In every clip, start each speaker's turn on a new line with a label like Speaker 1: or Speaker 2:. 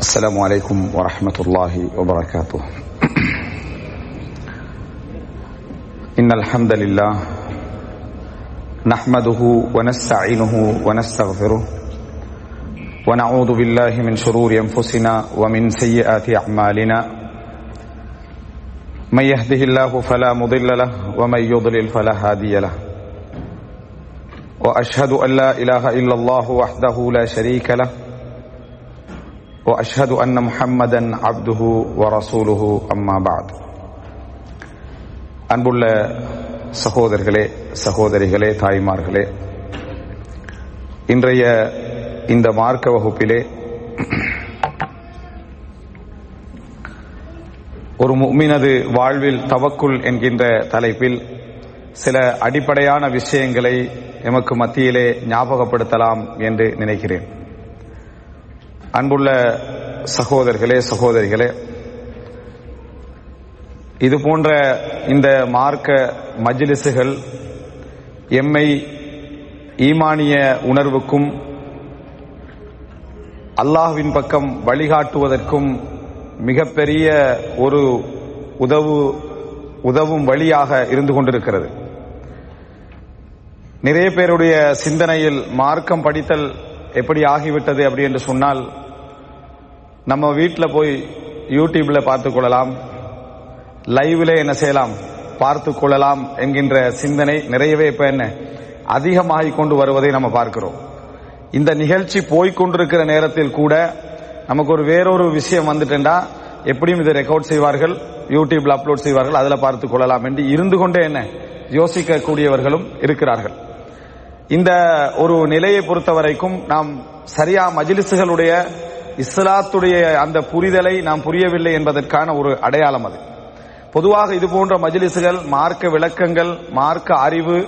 Speaker 1: السلام عليكم ورحمة الله وبركاته. إن الحمد لله نحمده ونستعينه ونستغفره ونعوذ بالله من شرور أنفسنا ومن سيئات أعمالنا من يهده الله فلا مضل له ومن يضلل فلا هادي له وأشهد أن لا إله إلا الله وحده لا شريك له وأشهد أن محمدا عبده ورسوله أما بعد. அன்புள்ள சகோதரர்களே, சகோதரிகளே, தாய்மார்களே, இன்றைய இந்த மார்க்க வகுப்பிலே ஒரு முஃமினது வாழ்வில் தவக்குல் என்கின்ற தலைப்பில் சில அடிப்படையான விஷயங்களை எமக்கு மத்தியிலே ஞாபகப்படுத்தலாம் என்று நினைக்கிறேன். அன்புள்ள சகோதரர்களே, சகோதரிகளே, இது போன்ற இந்த மார்க்க மஜ்லிஸுகள் எம்மை ஈமானிய உணர்வுக்கும் அல்லாஹ்வின் பக்கம் வழிகாட்டுவதற்கும் மிகப்பெரிய ஒரு உதவும் வழியாக இருந்து கொண்டிருக்கிறது. நிறைய பேருடைய சிந்தனையில் மார்க்கம் படித்தல் எப்படி ஆகிவிட்டது அப்படி என்று சொன்னால், நம்ம வீட்டில் போய் யூடியூப்ல பார்த்து கொள்ளலாம், லைவ்ல என்ன செய்யலாம், பார்த்து கொள்ளலாம் என்கின்ற சிந்தனை நிறையவே இப்ப என்ன அதிகமாகிக் கொண்டு வருவதை நம்ம பார்க்கிறோம். இந்த நிகழ்ச்சி போய்கொண்டிருக்கிற நேரத்தில் கூட நமக்கு ஒரு வேறொரு விஷயம் வந்துட்டா எப்படியும் இதை ரெக்கார்ட் செய்வார்கள், யூடியூப்ல அப்லோட் செய்வார்கள், அதுல பார்த்து கொள்ளலாம் என்று இருந்து கொண்டே என்ன யோசிக்க கூடியவர்களும் இருக்கிறார்கள். இந்த ஒரு நிலையை பொறுத்த வரைக்கும் நாம் சரியா மஜ்லிஸுகளுடைய இஸ்லாத்துடைய அந்த புரிதலை நாம் புரியவில்லை என்பதற்கான ஒரு அடையாளம் அது. பொதுவாக இது போன்ற மஜ்லிஸுகள் மார்க்க விளக்கங்கள், மார்க்க அறிவு,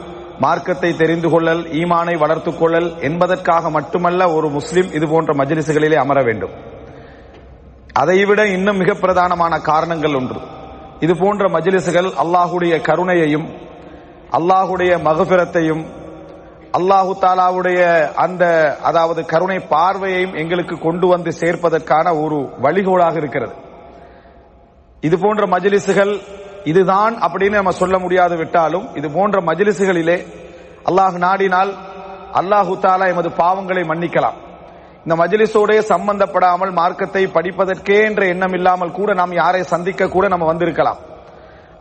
Speaker 1: மார்க்கத்தை தெரிந்து கொள்ளல், ஈமானை வளர்த்துக் கொள்ளல் என்பதற்காக மட்டுமல்ல ஒரு முஸ்லிம் இது போன்ற மஜ்லிஸுகளிலே அமர வேண்டும். அதைவிட இன்னும் மிக பிரதானமான காரணங்கள் ஒன்று. இது போன்ற மஜ்லிஸுகள் அல்லாஹுடைய கருணையையும் அல்லாஹுடைய மகஃபிரத்தையும் அல்லாஹு தாலாவுடைய அந்த அதாவது கருணை பார்வையையும் எங்களுக்கு கொண்டு வந்து சேர்ப்பதற்கான ஒரு வழிகோலாக இருக்கிறது. இது போன்ற மஜ்லிஸுகள் இதுதான் அப்படின்னு நம்ம சொல்ல முடியாது விட்டாலும், இது போன்ற மஜ்லிஸுகளிலே அல்லாஹ் நாடினால் அல்லாஹு தாலா எமது பாவங்களை மன்னிக்கலாம். இந்த மஜ்லிஸோட சம்பந்தப்படாமல் மார்க்கத்தை படிப்பதற்கே என்ற எண்ணம் இல்லாமல் கூட நாம் யாரை சந்திக்க கூட நம்ம வந்திருக்கலாம்.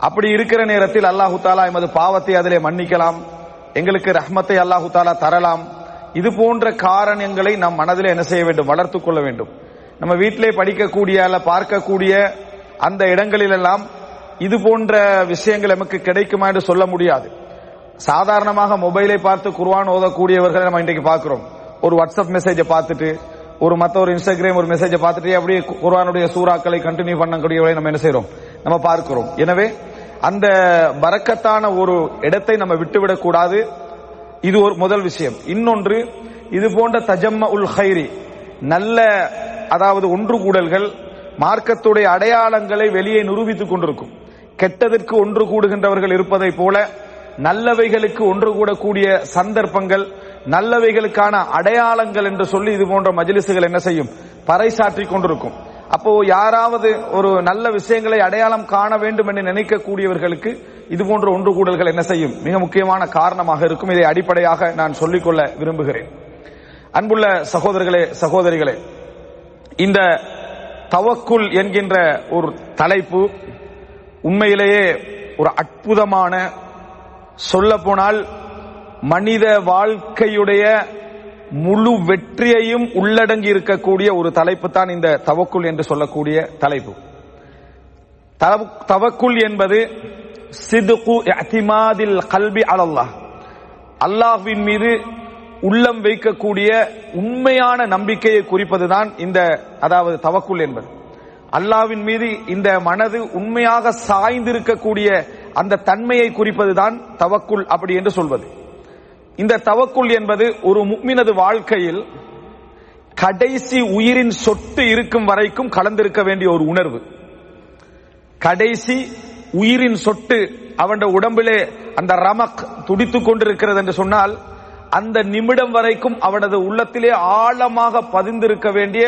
Speaker 1: அப்படி இருக்கிற நேரத்தில் அல்லாஹு தாலா எமது பாவத்தை அதிலே மன்னிக்கலாம், எங்களுக்கு ரஹ்மத்தை அல்லாஹு தாலா தரலாம். இது போன்ற காரணங்களை நம் மனதில் என்ன செய்ய வேண்டும், வளர்த்துக் கொள்ள வேண்டும். நம்ம வீட்டிலே படிக்கக்கூடிய அல்ல பார்க்கக்கூடிய அந்த இடங்களிலெல்லாம் இது போன்ற விஷயங்கள் நமக்கு கிடைக்குமா என்று சொல்ல முடியாது. சாதாரணமாக மொபைலை பார்த்து குர்ஆன் ஓதக்கூடியவர்களை நம்ம இன்றைக்கு பார்க்கிறோம். ஒரு வாட்ஸ்அப் மெசேஜை பார்த்துட்டு, ஒரு இன்ஸ்டாகிராம் ஒரு மெசேஜை பார்த்துட்டு அப்படியே குர்ஆனுடைய சூறாக்களை கண்டினியூ பண்ணக்கூடியவர்களை நம்ம என்ன செய்யறோம், நம்ம பார்க்கிறோம். எனவே அந்த பரக்கத்தான ஒரு இடத்தை நம்ம விட்டுவிடக் கூடாது. இது ஒரு முதல் விஷயம். இன்னொன்று, இது போன்ற தஜம்ம உல் ஹைரி, நல்ல அதாவது ஒன்று கூடல்கள் மார்க்கத்துடைய அடையாளங்களை வெளியே நிரூபித்துக் கொண்டிருக்கும். கெட்டதற்கு ஒன்று கூடுகின்றவர்கள் இருப்பதை போல நல்லவைகளுக்கு ஒன்று கூடக்கூடிய சந்தர்ப்பங்கள், நல்லவைகளுக்கான அடையாளங்கள் என்று சொல்லி இது போன்ற மஜ்லிஸுகள் என்ன செய்யும், பறைசாற்றிக் கொண்டிருக்கும். அப்போ யாராவது ஒரு நல்ல விஷயங்களை அடையாளம் காண வேண்டும் என்று நினைக்கக்கூடியவர்களுக்கு இது போன்ற ஒன்று கூடல்கள் என்ன செய்யும், மிக முக்கியமான காரணமாக இருக்கும். இதை அடிப்படையாக நான் சொல்லிக்கொள்ள விரும்புகிறேன். அன்புள்ள சகோதரர்களே, சகோதரிகளே, இந்த தவக்குல் என்கின்ற ஒரு தலைப்பு உண்மையிலேயே ஒரு அற்புதமான, சொல்ல போனால் மனித வாழ்க்கையுடைய முழு வெற்றியையும் உள்ளடங்கி இருக்கக்கூடிய ஒரு தலைப்பு தான் இந்த தவக்குல் என்று சொல்லக்கூடிய தலைப்பு. தவக்குல் என்பது சிதுகு இஅ்திமாதில் கல்பி அலல்லாஹ், அல்லாஹ்வின் மீது உள்ளம் வைக்கக்கூடிய உண்மையான நம்பிக்கையை குறிப்பதுதான் இந்த அதாவது தவக்குல் என்பது. அல்லாஹ்வின் மீது இந்த மனது உண்மையாக சாய்ந்திருக்கக்கூடிய அந்த தன்மையை குறிப்பதுதான் தவக்குல் அப்படி என்று சொல்வது. இந்த தவக்குல் என்பது ஒரு முஃமினது வாழ்க்கையில் கடைசி உயிரின் சொட்டு இருக்கும் வரைக்கும் கலந்திருக்க வேண்டிய ஒரு உணர்வு. கடைசி உயிரின் சொட்டு அவன் உடம்பிலே அந்த ரமக் துடித்துக் கொண்டிருக்கிறது என்று சொன்னால் அந்த நிமிடம் வரைக்கும் அவனது உள்ளத்திலே ஆழமாக பதிந்திருக்க வேண்டிய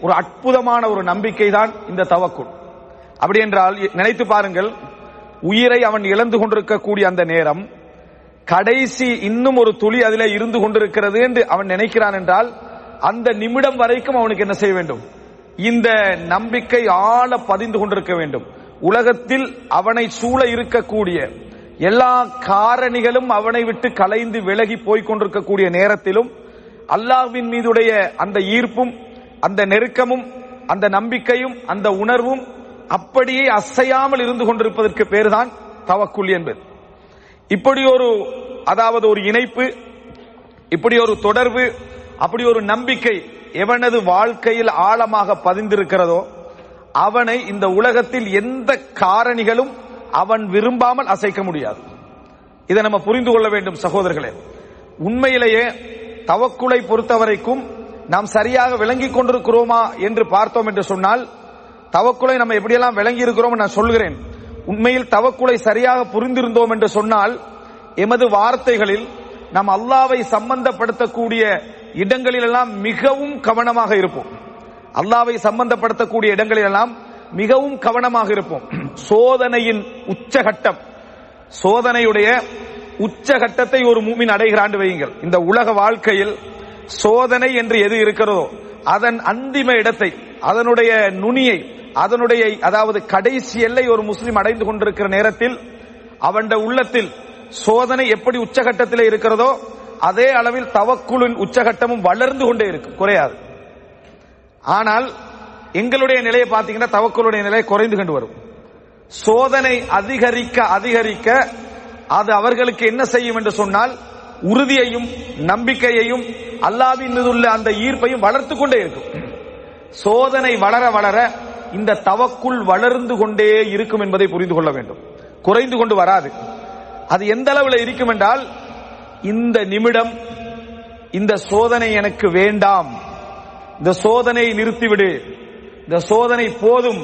Speaker 1: ஒரு அற்புதமான ஒரு நம்பிக்கை தான் இந்த தவக்குல். அப்படி என்றால் நினைத்து பாருங்கள், உயிரை அவன் இழந்து கொண்டிருக்கக்கூடிய அந்த நேரம், கடைசி இன்னும் ஒரு துளி அதிலே இருந்து கொண்டிருக்கிறது என்று அவன் நினைக்கிறான் என்றால், அந்த நிமிடம் வரைக்கும் அவனுக்கு என்ன செய்ய வேண்டும்? இந்த நம்பிக்கை ஆழ பதிந்து கொண்டிருக்க வேண்டும். உலகத்தில் அவனை சூழ இருக்கக்கூடிய எல்லா காரணிகளும் அவனை விட்டு கலைந்து விலகி போய்கொண்டிருக்கக்கூடிய நேரத்திலும் அல்லாஹ்வின் மீதுடைய அந்த ஈர்ப்பும் அந்த நெருக்கமும் அந்த நம்பிக்கையும் அந்த உணர்வும் அப்படியே அசையாமல் இருந்து கொண்டிருப்பதற்கு பேர்தான் தவக்குல் என்பது. இப்படி ஒரு அதாவது ஒரு இணைப்பு, இப்படி ஒரு தொடர்பு, அப்படி ஒரு நம்பிக்கை எவனது வாழ்க்கையில் ஆழமாக பதிந்திருக்கிறதோ அவனை இந்த உலகத்தில் எந்த காரணிகளும் அவன் விரும்பாமல் அசைக்க முடியாது. இதை நம்ம புரிந்து கொள்ள வேண்டும் சகோதரர்களே. உண்மையிலேயே தவக்குலை பொறுத்தவரைக்கும் நாம் சரியாக விளங்கிக் கொண்டிருக்கிறோமா என்று பார்த்தோம் என்று சொன்னால், தவக்குலை நம்ம எப்படியெல்லாம் விளங்கி இருக்கிறோம் நான் சொல்கிறேன். உண்மையில் தவக்குலை சரியாக புரிந்திருந்தோம் என்று சொன்னால், எமது வார்த்தைகளில் நாம் அல்லாஹ்வை சம்பந்தப்படுத்தக்கூடிய இடங்களிலெல்லாம் மிகவும் கவனமாக இருப்போம். அல்லாஹ்வை சம்பந்தப்படுத்தக்கூடிய இடங்களிலெல்லாம் மிகவும் கவனமாக இருப்போம். சோதனையின் உச்சகட்டம், சோதனையுடைய உச்சகட்டத்தை ஒரு மூமின் அடைகிறான் வையுங்கள். இந்த உலக வாழ்க்கையில் சோதனை என்று எது இருக்கிறதோ அதன் அந்திம இடத்தை, அதனுடைய நுனியை, அதனுடைய அதாவது கடைசி எல்லை ஒரு முஸ்லிம் அடைந்து கொண்டிருக்கிற நேரத்தில் அவன் உள்ளத்தில் சோதனை எப்படி உச்சகட்டத்தில் இருக்கிறதோ அதே அளவில் தவக்குலின் உச்சகட்டமும் வளர்ந்து கொண்டே இருக்கும், குறையாது. ஆனால் எங்களுடைய நிலையை பார்த்தீங்கன்னா தவக்குலுடைய நிலை குறைந்து கொண்டு வரும். சோதனை அதிகரிக்க அதிகரிக்க அது அவர்களுக்கு என்ன செய்யும் என்று சொன்னால், உறுதியையும் நம்பிக்கையையும் அல்லாஹ்வின் மீது உள்ள அந்த ஈர்ப்பையும் வளர்த்து கொண்டே இருக்கும். சோதனை வளர வளர இந்த தவக்குல் வளர்ந்து கொண்டே இருக்கும் என்பதை புரிந்து கொள்ள வேண்டும். குறைந்து கொண்டு வராது. அது எந்த அளவில் இருக்கும் என்றால், இந்த நிமிடம் இந்த சோதனை எனக்கு வேண்டாம், இந்த சோதனையை நிறுத்திவிடு, இந்த சோதனை போதும்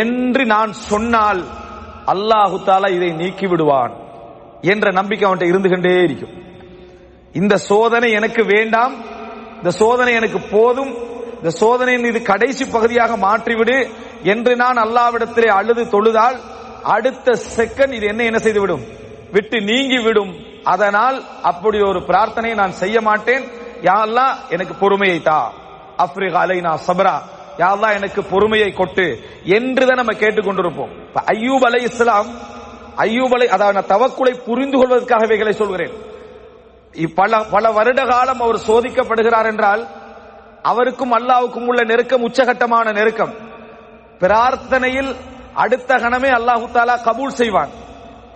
Speaker 1: என்று நான் சொன்னால் அல்லாஹு தஆலா இதை நீக்கி விடுவான் என்ற நம்பிக்கை அவன்கிட்ட இருந்து கொண்டே இருக்கும். இந்த சோதனை எனக்கு வேண்டாம், இந்த சோதனை எனக்கு போதும், இந்த சோதனையின் இது கடைசி பகுதியாக மாற்றிவிடு என்று நான் அல்லாஹ்விடத்திலே அழுது தொழுதால் அடுத்த செகண்ட் இது என்ன செய்துவிடும், விட்டு நீங்கி விடும். அதனால் அப்படி ஒரு பிரார்த்தனை நான் செய்ய மாட்டேன். யா அல்லாஹ் எனக்கு பொறுமையை தா, அஃப்ரிக் அலைனா சப்ரா, யா அல்லாஹ் எனக்கு பொறுமையை கொட்டு என்றுதான் நம்ம கேட்டுக்கொண்டிருப்போம். அய்யூப் அலைஹிஸ்ஸலாம், அதாவது தவக்குலை புரிந்து கொள்வதற்காக இவைகளை சொல்கிறேன். பல வருட காலம் அவர் சோதிக்கப்படுகிறார் என்றால் அவருக்கும் அல்லாஹ்வுக்கும் உள்ள நெருக்கம் உச்சகட்டமான நெருக்கம். பிரார்த்தனையில் அடுத்த கணமே அல்லாஹு தஆலா கபூல் செய்வான்.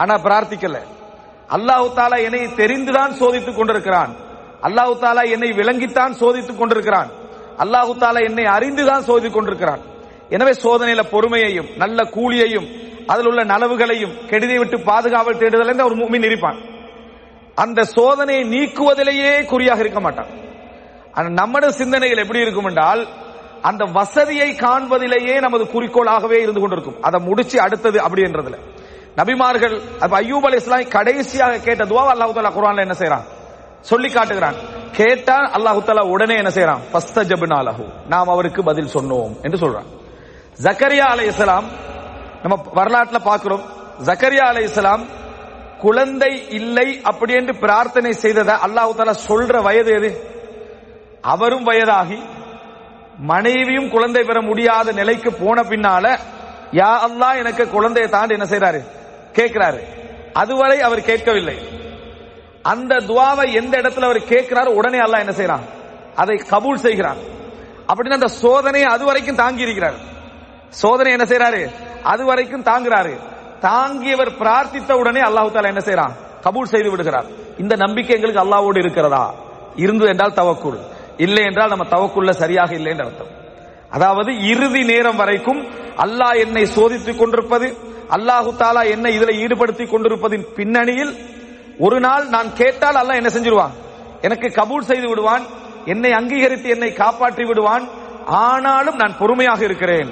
Speaker 1: ஆனா பிரார்த்திக்கல. அல்லாஹு தஆலா என்னை தெரிந்துதான் சோதித்துக் கொண்டிருக்கிறான், அல்லாஹு தஆலா என்னை விளங்கித்தான் சோதித்துக் கொண்டிருக்கிறான், அல்லாஹு தஆலா என்னை அறிந்துதான் சோதித்துக் கொண்டிருக்கிறான். எனவே சோதனையில பொறுமையையும் நல்ல கூலியையும் அதில் உள்ள நலவுகளையும் கெடுதி விட்டு பாதுகாவல் தேடுதல் ஒரு மூமின் இருப்பான். அந்த சோதனையை நீக்குவதிலேயே குறியாக இருக்க மாட்டான். நம்முடைய சிந்தனைகள் எப்படி இருக்கும் என்றால், அந்த வசதியை காண்பதிலேயே நமது குறிக்கோளாகவே இருந்து கொண்டிருக்கும். அதை முடிச்சு அடுத்தது அப்படி என்றதுல நபிமார்கள் அய்யூப் அலைஹிஸ்ஸலாம் கடைசியாக கேட்ட துவா அல்லாஹ் தஆலா குர்ஆன்ல என்ன செய்றான் சொல்லி காட்டுகிறான். கேட்டால் அல்லாஹ் தஆலா உடனே என்ன செய்றான், ஃபஸ்தஜப்னா லஹு, நாம் அவருக்கு பதில் சொன்னோம் என்று சொல்றான். ஜக்கரியா அலைஹிஸ்ஸலாம் நம்ம வரலாற்றில் பார்க்கிறோம். ஜக்கரியா அலைஹிஸ்ஸலாம் குழந்தை இல்லை அப்படி என்று பிரார்த்தனை செய்ததை அல்லாஹ் தஆலா சொல்ற வயது எது? அவரும் வயதாகி மனைவியும் குழந்தை பெற முடியாத நிலைக்கு போன பின்னால யா அல்லாஹ் எனக்கு குழந்தையை தாண்டி என்ன செய்யறாரு, கேட்கிறாரு. அதுவரை அவர் கேட்கவில்லை. அந்த துவாவை எந்த இடத்துல அவர் கேட்கிறாரு உடனே அல்லாஹ் என்ன செய்யறான், அதை கபூல் செய்கிறான். அப்படின்னு அந்த சோதனையை அது வரைக்கும் தாங்கி இருக்கிறார். சோதனை என்ன செய்யறாரு, அது வரைக்கும் தாங்குறாரு. தாங்கியவர் பிரார்த்தித்த உடனே அல்லாஹ் தஆலா என்ன செய்யறான், கபூல் செய்து விடுகிறார். இந்த நம்பிக்கை எங்களுக்கு அல்லாஹ்வோடு இருக்கிறதா? இருந்து என்றால் தவக்குல், இல்லை என்றால் நம்ம தவக்குல்ல சரியாக இல்லை என்று அர்த்தம். அதாவது இறுதி நேரம் வரைக்கும் அல்லாஹ் என்னை சோதித்துக் கொண்டிருப்பது, அல்லாஹு தஆலா என்னை இதில் ஈடுபடுத்திக் கொண்டிருப்பதின் பின்னணியில் ஒரு நாள் நான் கேட்டால் அல்லாஹ் என்ன செஞ்சிருவான், எனக்கு கபூல் செய்து விடுவான், என்னை அங்கீகரித்து என்னை காப்பாற்றி விடுவான். ஆனாலும் நான் பொறுமையாக இருக்கிறேன்.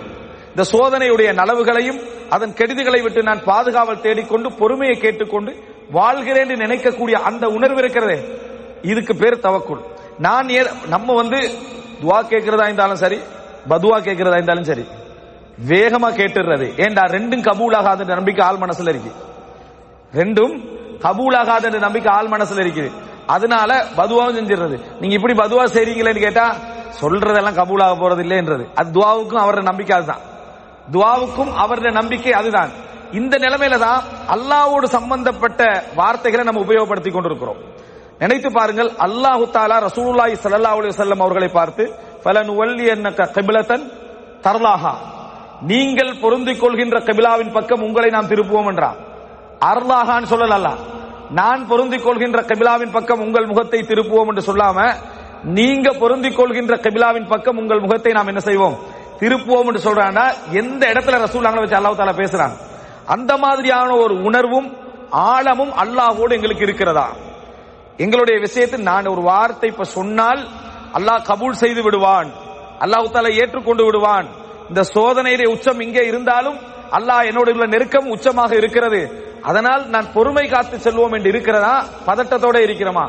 Speaker 1: இந்த சோதனையுடைய நலவுகளையும் அதன் கெடுதிகளை விட்டு நான் பாதுகாவல் தேடிக்கொண்டு பொறுமையை கேட்டுக்கொண்டு வாழ்கிறேன் என்று நினைக்கக்கூடிய அந்த உணர்வு இருக்கிறதே, இதுக்கு பேர் தவக்குல். நம்ம துவா கேட்கிறதா இருந்தாலும் சரி, பதுவா கேட்கிறதா இருந்தாலும் சரி வேகமா கேட்டுறது. ஏண்டா ரெண்டும் கபூலாகாத நம்பிக்கை ஆள் மனசுல இருக்கு. ரெண்டும் கபூலாகாத நம்பிக்கை ஆள் மனசுல இருக்குது. அதனால பதுவாவும் செஞ்சிடுறது. நீங்க இப்படி பதுவா செய்றீங்களேன்னு கேட்டா சொல்றதெல்லாம் கபூலாக போறது இல்லைன்றது. அது துவாவுக்கும் அவருடைய நம்பிக்கை அதுதான். துவாவுக்கும் அவருடைய நம்பிக்கை அதுதான். இந்த நிலைமையில தான் அல்லாஹ்வோடு சம்பந்தப்பட்ட வார்த்தைகளை நம்ம உபயோகப்படுத்திக் கொண்டிருக்கிறோம். நினைத்து பாருங்கள், அல்லாஹு தஆலா ரசூலுல்லாஹி ஸல்லல்லாஹு அலைஹி வஸல்லம் அவர்களை பார்த்து ஃபலனுவல்லியன்னக கிப்லத்தன் தர்லாஹா, நீங்கள் பொருந்திக் கொள்கின்ற கிபிலாவின் பக்கம் உங்களை நாம் திருப்புவோம் என்றார். அர்லாஹான்னு சொல்லல, நான் பொருந்திக் கொள்கின்ற கிபிலாவின் பக்கம் உங்கள் முகத்தை திருப்புவோம் என்று சொல்லாம நீங்க பொருந்திக் கொள்கின்ற கிபிலாவின் பக்கம் உங்கள் முகத்தை நாம் என்ன செய்வோம், திருப்புவோம் என்று சொல்றாங்க. எந்த இடத்துல ரசூலுல்லாஹ் வச்சு அல்லாஹ் தஆலா பேசுறாங்க, அந்த மாதிரியான ஒரு உணர்வும் ஆழமும் அல்லாஹ்வோடு எங்களுக்கு இருக்கிறதா? எங்களுடைய விஷயத்தில் நான் ஒரு வார்த்தை இப்ப சொன்னால் அல்லாஹ் கபூல் செய்து விடுவான், அல்லாஹ் தஆலா ஏற்றுக்கொண்டு விடுவான். இந்த சோதனையுடைய உச்சம் இங்கே இருந்தாலும் அல்லாஹ் என்னோட உள்ள நெருக்கம் உச்சமாக இருக்கிறது, அதனால் நான் பொறுமை காத்து செல்வோம் என்று இருக்கிறதா, பதட்டத்தோட இருக்கிறோமா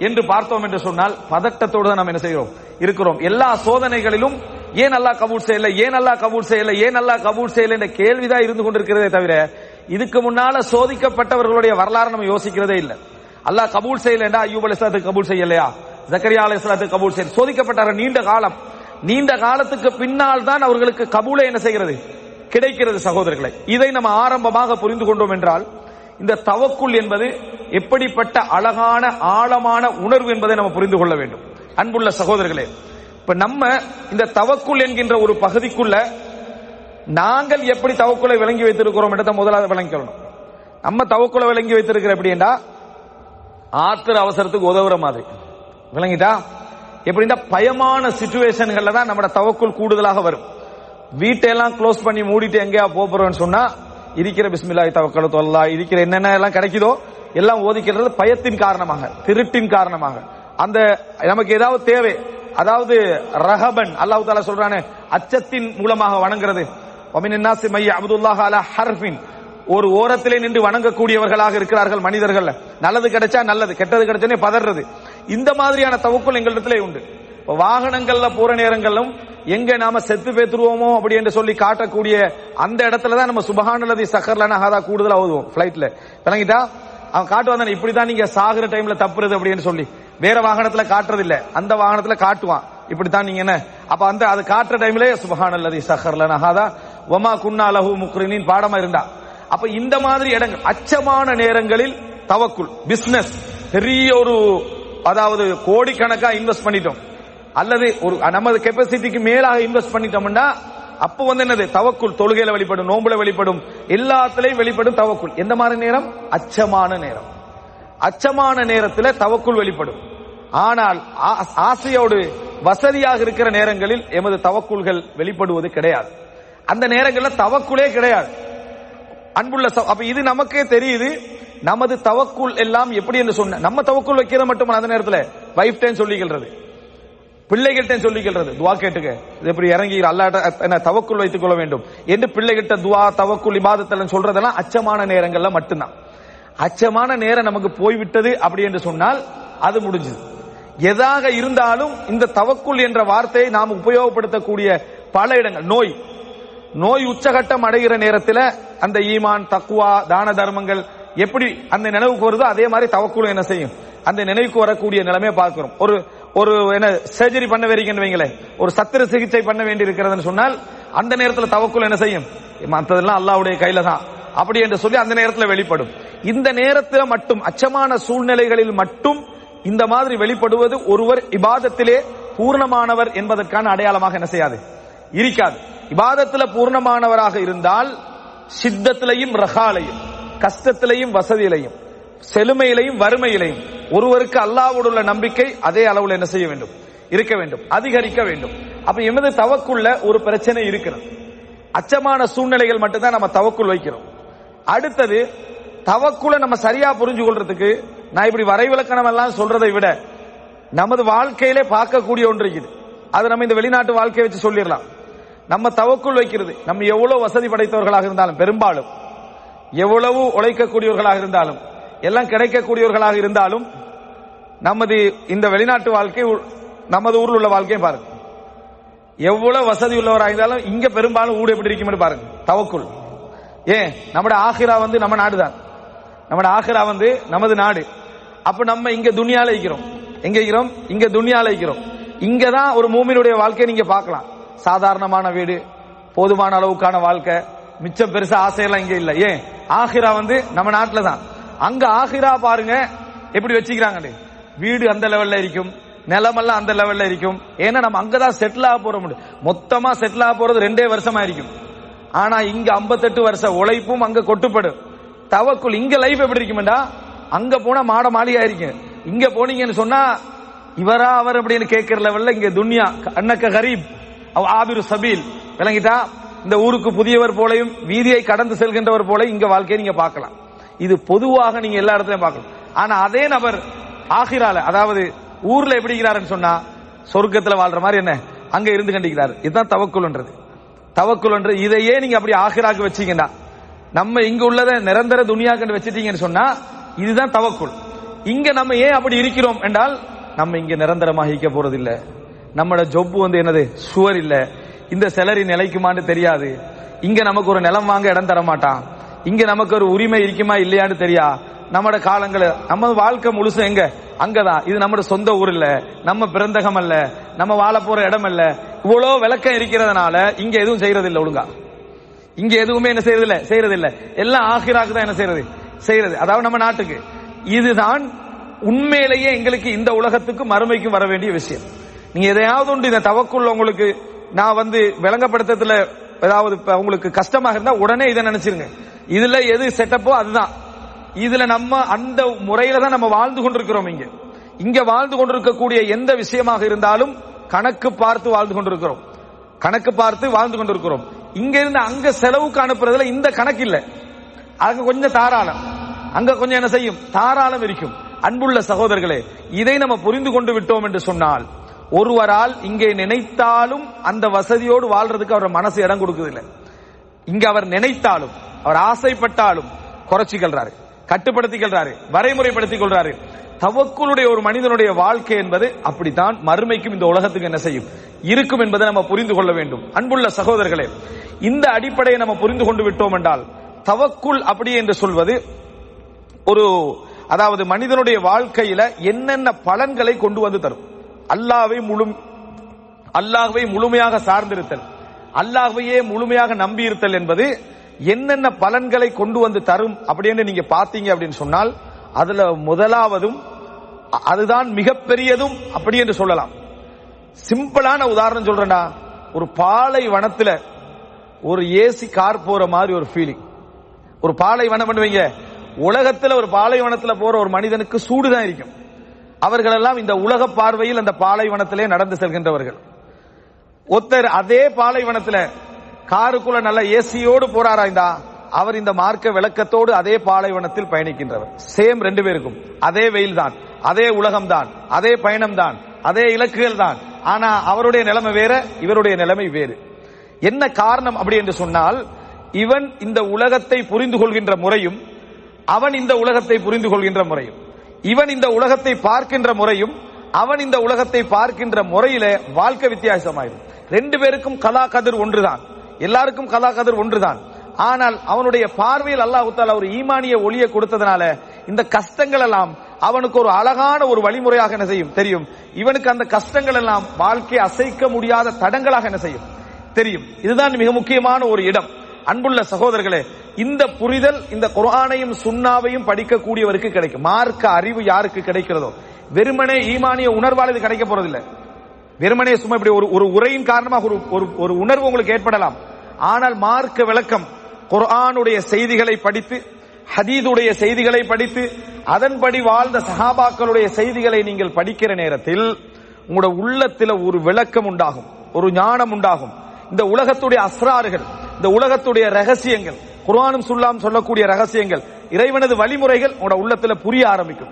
Speaker 1: என்று பார்த்தோம் என்று சொன்னால் பதட்டத்தோடு தான் நாம் என்ன செய்கிறோம், இருக்கிறோம். எல்லா சோதனைகளிலும் ஏன் அல்லாஹ் கபூல் செய்யல, ஏன் அல்லாஹ் கபூல் செய்யல, ஏன் அல்லாஹ் கபூல் செய்யல என்ற கேள்விதான் இருந்து கொண்டிருக்கிறதே தவிர இதுக்கு முன்னால சோதிக்கப்பட்டவர்களுடைய வரலாறு நம்ம யோசிக்கிறதே இல்லை. அல்லாஹ் கபூல் செய்யலண்டா அய்யூப் அலைஹிஸ்ஸலாத்துக்கு கபூல் செய்யலையா, ஜக்கரியா அலைஹிஸ்ஸலாத்துக்கு கபூல் செய்ய சோதிக்கப்பட்டார்கள் நீண்ட காலம். நீண்ட காலத்துக்கு பின்னால் தான் அவர்களுக்கு கபூலை என்ன செய்கிறது, கிடைக்கிறது. சகோதரர்களை, இதை நம்ம ஆரம்பமாக புரிந்து கொண்டோம் என்றால் இந்த தவக்குல் என்பது எப்படிப்பட்ட அழகான ஆழமான உணர்வு என்பதை நம்ம புரிந்து கொள்ள வேண்டும். அன்புள்ள சகோதரர்களே, இப்ப நம்ம இந்த தவக்குல் என்கின்ற ஒரு பகுதிக்குள்ள நாங்கள் எப்படி தவக்குலை விளங்கி வைத்திருக்கிறோம் என்றதை முதலாவது விளங்கிக்கணும். நம்ம தவக்குலை விளங்கி வைத்திருக்கிற எப்படின்னா ஆத்திர அவசரத்துக்கு உதவுற மாதிரி விளங்கிட்டா. எப்படின்னா பயமான சிச்சுவேஷன்கள்ல தான் நம்ம தவக்குல் கூடுதலாக வரும். வீட்டையெல்லாம் க்ளோஸ் பண்ணி மூடிட்டு எங்கேயா போறோம்னு சொன்னா இருக்கிற பிஸ்மில்லாஹி தவக்கலத்து அல்லாஹ் இருக்கிற என்னென்ன எல்லாம் கிடைக்குதோ எல்லாம் ஓதிக்கிறது பயத்தின் காரணமாக, திருட்டின் காரணமாக. அந்த நமக்கு ஏதாவது தேவை, அதாவது ரஹபன் அல்லாஹ் தஆலா சொல்றானே அச்சத்தின் மூலமாக வணங்குறது. வமினன் நாஸி மை அப்துல்லாஹ் அலா ஹர்ஃபின், ஒரு ஓரத்திலே நின்று வணங்கக்கூடியவர்களாக இருக்கிறார்கள் மனிதர்கள். நல்லது கிடைச்சா நல்லது, கெட்டது கிடைச்சனே பதறது. இந்த மாதிரியான தவக்குல் எங்களிடத்திலே உண்டு. வாகனங்கள்ல போற நேரங்களும் எங்க நாம செத்து பேத்துருவோமோ அப்படி என்று சொல்லி காட்டக்கூடிய அந்த இடத்துல தான் நம்ம சுபஹானல்லதி சக்கர்லனா ஹதா கூடுதலா ஓதுவோம் ஃபிளைட்ல. விளங்கிட்டா, அவன் காட்டுவான் இப்படிதான் நீங்க சாகுற டைம்ல தப்புறது அப்படின்னு சொல்லி. வேற வாகனத்துல காட்டுறது இல்ல, அந்த வாகனத்துல காட்டுவான் இப்படித்தான் நீங்க என்ன. அப்ப அந்த அது காட்டுற டைம்ல சுபஹானல்லதி சக்கர்லனா ஹதா வமா குன்னா லஹு முக்ரினீன் பாடமா இருந்தா. அப்ப இந்த மாதிரி இடங்கள் அச்சமான நேரங்களில் தவக்குல் பிசினஸ் பெரிய ஒரு, அதாவது கோடிக்கணக்கா இன்வெஸ்ட் பண்ணிட்டோம் அல்லது ஒரு நமது கெப்பாசிட்டிக்கு மேலாக இன்வெஸ்ட் பண்ணிட்டோம்னா அப்ப என்னது தவக்குல், தொழுகையில வெளிப்படும், நோம்புல வெளிப்படும், எல்லாத்திலையும் வெளிப்படும் தவக்குல். எந்த மாதிரி நேரம், அச்சமான நேரம். அச்சமான நேரத்தில் தவக்குல் வெளிப்படும். ஆனால் ஆசையோடு வசதியாக இருக்கிற நேரங்களில் எமது தவக்குல்கள் வெளிப்படுவது கிடையாது. அந்த நேரங்களில் தவக்குலே கிடையாது. அன்புள்ள அப்ப இது நமக்கே தெரியுது. நமது தவக்குல் எல்லாம் எப்படி என்று சொன்ன நம்ம தவக்குல் வைக்கிறது மட்டும் அந்த நேரத்தில் வைஃப் டைம் சொல்லிக்கிறது, பிள்ளைகிட்ட சொல்லிக்கிறது, துவா கேட்டுக்க இது எப்படி இறங்கி அல்லாஹ்ட்ட தவக்குல் வைத்துக் கொள்ள வேண்டும் என்று பிள்ளைகிட்ட துவா தவக்குல் இபாதத் சொல்றதெல்லாம் அச்சமான நேரங்கள்ல மட்டும்தான். அச்சமான நேரம் நமக்கு போய்விட்டது அப்படி என்று சொன்னால் அது முடிஞ்சது. எதாக இருந்தாலும் இந்த தவக்குல் என்ற வார்த்தையை நாம் உபயோகப்படுத்தக்கூடிய பல இடங்கள், நோய் உச்சகட்டம் அடைகிற நேரத்தில் அந்த ஈமான் தக்குவா தான தர்மங்கள் எப்படி அந்த நினைவுக்கு வருதோ அதே மாதிரி தவக்குல் என்ன செய்யும், அந்த நினைவுக்கு வரக்கூடிய நிலைமையை பார்க்கிறோம். ஒரு என்ன சர்ஜரி பண்ண வேண்டிய வைங்களேன், ஒரு சத்திர சிகிச்சை பண்ண வேண்டி இருக்கிறதுன்னு சொன்னால் அந்த நேரத்தில் தவக்குல் என்ன செய்யும், மற்றதெல்லாம் அல்லாஹ்வுடைய கையில தான் அப்படி என்று சொல்லி அந்த நேரத்தில் வெளிப்படும். இந்த நேரத்தில் மட்டும் அச்சமான சூழ்நிலைகளில் மட்டும் இந்த மாதிரி வெளிப்படுவது ஒருவர் இபாதத்திலே பூர்ணமானவர் என்பதற்கான அடையாளமாக என்ன செய்யாது, இருக்காது. இபாதத்தில் பூர்ணமானவராக இருந்தால் சித்தத்திலையும் ரஹாலையும், கஷ்டத்திலையும் வசதியிலையும், செழுமையிலையும் வறுமையிலையும் ஒருவருக்கு அல்லாஹ்வோடு உள்ள நம்பிக்கை அதே அளவில் என்ன செய்ய வேண்டும், இருக்க வேண்டும், அதிகரிக்க வேண்டும். அப்ப எமது தவக்குள்ள ஒரு பிரச்சனை இருக்கிறது. அச்சமான சூழ்நிலைகள் மட்டும்தான் நம்ம தவக்குள் வைக்கிறோம். அடுத்தது தவக்குல நம்ம சரியா புரிஞ்சு கொள்றதுக்கு நான் இப்படி வரைவிலக்கணம் எல்லாம் சொல்றதை விட நமது வாழ்க்கையிலே பார்க்கக்கூடிய ஒன்று இருக்குது. அது நம்ம இந்த வெளிநாட்டு வாழ்க்கையை வச்சு சொல்லிடலாம். நம்ம தவக்குள் வைக்கிறது, நம்ம எவ்வளவு வசதி படைத்தவர்களாக இருந்தாலும், பெரும்பாலும் எவ்வளவு உழைக்கக்கூடியவர்களாக இருந்தாலும், எல்லாம் கிடைக்கக்கூடியவர்களாக இருந்தாலும், நமது இந்த வெளிநாட்டு வாழ்க்கை நமது ஊரில் உள்ள வாழ்க்கையை பாருங்க. எவ்வளவு வசதி உள்ளவராக இருந்தாலும் இங்க பெரும்பாலும் ஊடு எப்படி இருக்கும் பாருங்க. தவக்குல். ஏன் நம்மட ஆகிரா வந்து நம்ம நாடு தான், நம்மட ஆகிரா வந்து நமது நாடு. அப்ப நம்ம இங்க துனியால இருக்கிறோம். எங்க இருக்கிறோம்? இங்க துனியால இருக்கிறோம். இங்கதான் ஒரு மூமினுடைய வாழ்க்கையை நீங்க பார்க்கலாம். சாதாரணமான வீடு, போதுமான அளவுக்கான வாழ்க்கை, மிச்சம் பெருசா ஆசையெல்லாம் இங்க இல்ல. ஏன்? ஆகிரா வந்து நம்ம நாட்டுல தான். அங்க ஆகிரா பாருங்க எப்படி வச்சுக்கிறாங்க. வீடு அந்த லெவல்ல இருக்கும், நிலமெல்லாம் அந்த லெவல்ல இருக்கும். ஏன்னா நம்ம அங்கதான் செட்டில் ஆக போற முடியும். மொத்தமா செட்டில் ஆக போறது 2 வருஷமா இருக்கும். ஆனா இங்க 58 வருஷ உழைப்பும் அங்க கொட்டுப்படும். தவக்குல் இங்க லைஃப் எப்படி இருக்கும்டா, அங்க போனா மாட மாளிகா இருக்கும். இங்க போனீங்கன்னு சொன்னா இவரா அவர் அப்படின்னு கேட்கிற லெவல்ல இங்க துன்யா அன்னக்க கரீப் ஆபிரு சபீல் விளங்கிட்டா. இந்த ஊருக்கு புதியவர் போலையும் வீதியை கடந்து செல்கின்றவர் போல இங்க வாழ்க்கையை நீங்க பார்க்கலாம். இது பொதுவாக நீங்க எல்லா இடத்துலயும் பார்க்கலாம். ஆனா அதே நபர் ஆகிரால, அதாவது ஊர்ல எப்படி இருக்கிறாருன்னு சொன்னா சொர்க்கத்துல வாழ்ற மாதிரி என்ன அங்க இருந்து கண்டிக்கிறாரு. இதுதான் தவக்குல்ன்றது. தவக்குல்ன்றது இதையே நீங்க அப்படி ஆகிராக்கு வச்சீங்கன்னா, நம்ம இங்க உள்ளதை நிரந்தர துனியா கண்டு வச்சிட்டீங்கன்னு சொன்னா இதுதான் தவக்குல். இங்க நம்ம ஏன் அப்படி இருக்கிறோம் என்றால், நம்ம இங்க நிரந்தரமாக இருக்க போறது இல்ல. நம்மளோட ஜொப்பு வந்து என்னது சுவர் இல்ல. இந்த செலரி நிலைக்குமான்னு தெரியாது. இங்க நமக்கு ஒரு நிலம் வாங்க இடம் தர மாட்டான். இங்க நமக்கு ஒரு உரிமை இருக்குமா இல்லையான்னு தெரியா. நம்மட காலங்களை நம்ம வாழ்க்கை முழுசு எங்க அங்கதான். இது நம்ம சொந்த ஊர் இல்ல, நம்ம பிறந்தகம் அல்ல, நம்ம வாழ போற இடம் அல்ல. இவ்வளவு விளக்கம் இருக்கிறதுனால இங்க எதுவும் செய்யறது இல்ல. ஒழுங்கா இங்க எதுவுமே என்ன செய்யறது இல்ல. எல்லாம் ஆகிராக்கு தான் என்ன செய்யறது. அதாவது நம்ம நாட்டுக்கு. இதுதான் உண்மையிலேயே எங்களுக்கு இந்த உலகத்துக்கு மறுமைக்கும் வர வேண்டிய விஷயம். நீங்க எதையாவது உண்டு இந்த தவக்குள்ள உங்களுக்கு நான் வந்து விளங்கப்படுத்தல ஏதாவது உங்களுக்கு கஷ்டமாக இருந்தா உடனே இதை நினைச்சிருங்க. இதுல எது செட்டப்போ அதுதான். இதுல நம்ம அந்த முறையில தான் நம்ம வாழ்ந்து கொண்டிருக்கிறோம். இங்க வாழ்ந்து கொண்டிருக்கக்கூடிய எந்த விஷயமாக இருந்தாலும் கணக்கு பார்த்து வாழ்ந்து கொண்டிருக்கிறோம். கணக்கு பார்த்து வாழ்ந்து கொண்டிருக்கிறோம். இங்க இருந்து அங்க செலவுக்கு அனுப்புறதுல இந்த கணக்கு இல்ல. அங்க கொஞ்சம் தாராளம், அங்க கொஞ்சம் என்ன செய்யும் தாராளம் இருக்கும். அன்புள்ள சகோதரர்களே, இதை நம்ம புரிந்து கொண்டு விட்டோம் என்று சொன்னால் ஒருவரால் இங்கே நினைத்தாலும் அந்த வசதியோடு வாழ்றதுக்கு அவர் மனசு இடம் கொடுக்குதில்லை. இங்க அவர் நினைத்தாலும் அவர் ஆசைப்பட்டாலும் குறைச்சிக்கிறாரு, கட்டுப்படுத்திக்கிறாரு, வரைமுறைப்படுத்திக் கொள்றாரு. தவக்குலுடைய ஒரு மனிதனுடைய வாழ்க்கை என்பது அப்படித்தான் மறுமைக்கும் இந்த உலகத்துக்கு என்ன செய்யும் இருக்கும் என்பதை நம்ம புரிந்து கொள்ள வேண்டும். அன்புள்ள சகோதரர்களே, இந்த அடிப்படையை நம்ம புரிந்து கொண்டு விட்டோம் என்றால் தவக்குல் அப்படி என்று சொல்வது ஒரு, அதாவது மனிதனுடைய வாழ்க்கையில என்னென்ன பலன்களை கொண்டு வந்து தரும். அல்லாஹ்வை முழுமையாக சார்ந்திருத்தல், அல்லாஹ்வையே முழுமையாக நம்பி இருத்தல் என்பது என்னென்ன பலன்களை கொண்டு வந்து தரும் அப்படின்னு நீங்க பாத்தீங்க அப்படின்னு சொன்னால் அதுல முதலாவதும் அதுதான் மிகப்பெரியதும் அப்படி என்று சொல்லலாம். சிம்பிளான உதாரணம் சொல்றேன்டா, ஒரு பாலைவனத்துல ஒரு ஏசி கார் போற மாதிரி ஒரு ஃபீலிங். ஒரு பாலைவனம் பண்ணுவீங்க, உலகத்துல ஒரு பாலைவனத்துல போற ஒரு மனிதனுக்கு சூடுதான் இருக்கும். அவர்கள் எல்லாம் இந்த உலக பார்வையில் அந்த பாலைவனத்திலே நடந்து செல்கின்றவர்கள். ஒருத்தர் அதே பாலைவனத்துல காருக்குள்ள நல்ல ஏசியோடு போறாராய்ந்தா அவர் இந்த மார்க்க விளக்கத்தோடு அதே பாலைவனத்தில் பயணிக்கின்றவர். சேம் 2 பேருக்கும் அதே வெயில் தான், அதே உலகம் தான், அதே பயணம் தான், அதே இலக்குகள் தான். ஆனா அவருடைய நிலைமை வேற, இவருடைய நிலைமை வேறு. என்ன காரணம் அப்படி என்று சொன்னால், இவன் இந்த உலகத்தை புரிந்து கொள்கின்ற முறையும் அவன் இந்த உலகத்தை புரிந்து கொள்கின்ற முறையும், இவன் இந்த உலகத்தை பார்க்கின்ற முறையும் அவன் இந்த உலகத்தை பார்க்கின்ற முறையில வாழ்க்கை வித்தியாசமாயிரும். 2 பேருக்கும் கலா கதிர் ஒன்றுதான், எல்லாருக்கும் கலா கதிர் ஒன்றுதான். ஆனால் அவனுடைய பார்வையில் அல்லாஹ் தஆலா ஒரு ஈமானிய ஒளியை கொடுத்ததனால இந்த கஷ்டங்கள் எல்லாம் அவனுக்கு ஒரு அழகான ஒரு வழிமுறையாக என்ன செய்யும் தெரியும். இவனுக்கு அந்த கஷ்டங்கள் எல்லாம் வாழ்க்கையை அசைக்க முடியாத தடங்களாக என்ன செய்யும் தெரியும். இதுதான் மிக முக்கியமான ஒரு இடம். அன்புள்ள சகோதரர்களே, இந்த புரிதல் இந்த குர்ஆனையும் சுன்னாவையும் படிக்கக்கூடியவருக்கு கிடைக்கும். மார்க்க அறிவு யாருக்கு கிடைக்கிறதோ, வெறுமனே ஈமானிய உணர்வால் இது கிடைக்க போறதில்லை. வெறுமனே சும்மா இப்படி ஒரு உரையின் காரணமாக ஒரு உணர்வு உங்களுக்கு ஏற்படலாம். ஆனால் மார்க்க விளக்கம், குர்ஆனுடைய செய்திகளை படித்து, ஹதீதுடைய செய்திகளை படித்து, அதன்படி வாழ்ந்த சஹாபாக்களுடைய செய்திகளை நீங்கள் படிக்கிற நேரத்தில் உங்களோட உள்ளத்தில் ஒரு விளக்கம் உண்டாகும், ஒரு ஞானம் உண்டாகும். இந்த உலகத்துடைய அஸ்ராறுகள், இந்த உலகத்துடைய ரகசியங்கள், குர்ஆனும் சுன்னாவும் சொல்லக்கூடிய ரகசியங்கள், இறைவனது வழிமுறைகள் உங்களோட உள்ளத்துல புரிய ஆரம்பிக்கும்.